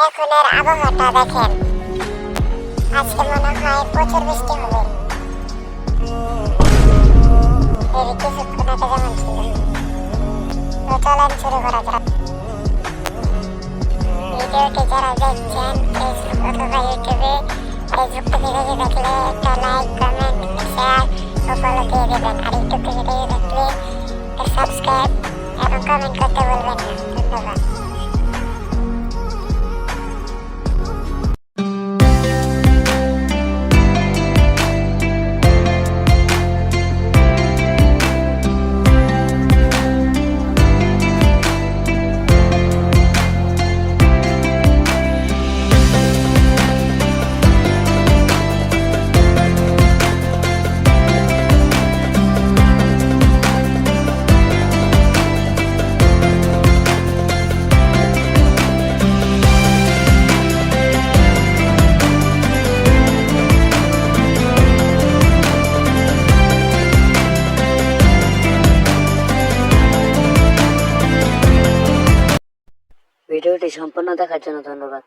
এখনের আবহাওয়াটা দেখেন, আজকে মনে হয় প্রচুর বৃষ্টি হবে। এর কিছুক্ষণ আগে যেমন ছিল। তো চলেন শুরু করা যাক। ভিডিওটি যারা দেখছেন ফেসবুক অথবা ইউটিউবে, ফেসবুক থেকে দেখলে একটা লাইক, কমেন্ট, শেয়ার ও ফলো দিয়ে দেবেন। আর ইউটিউব থেকে দেখলে সাবস্ক্রাইব এবং কমেন্ট করতে বলবেন না। ধন্যবাদ। ভিডিওটি সম্পূর্ণ দেখার জন্য ধন্যবাদ।